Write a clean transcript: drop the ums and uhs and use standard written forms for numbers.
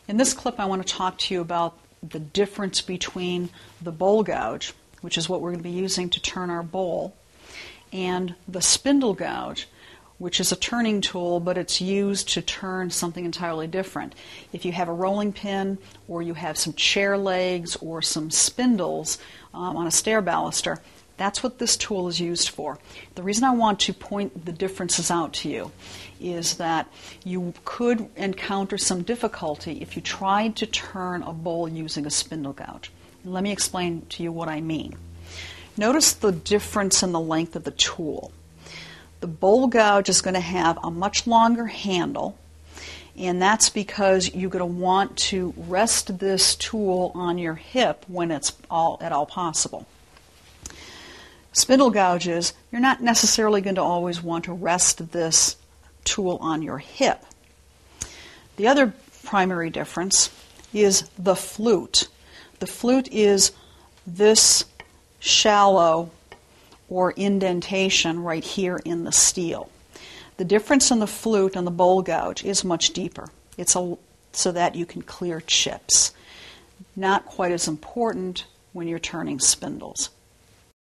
In this clip, I want to talk to you about the difference between the bowl gouge, which is what we're going to be using to turn our bowl, and the spindle gouge, which is a turning tool, but it's used to turn something entirely different. If you have a rolling pin, or you have some chair legs, or some spindles on a stair baluster, that's what this tool is used for. The reason I want to point the differences out to you is that you could encounter some difficulty if you tried to turn a bowl using a spindle gouge. Let me explain to you what I mean. Notice the difference in the length of the tool. The bowl gouge is going to have a much longer handle, and that's because you're going to want to rest this tool on your hip when it's at all possible. Spindle gouges, you're not necessarily going to always want to rest this tool on your hip. The other primary difference is the flute. The flute is this shallow or indentation right here in the steel. The difference in the flute and the bowl gouge is much deeper. It's so that you can clear chips. Not quite as important when you're turning spindles.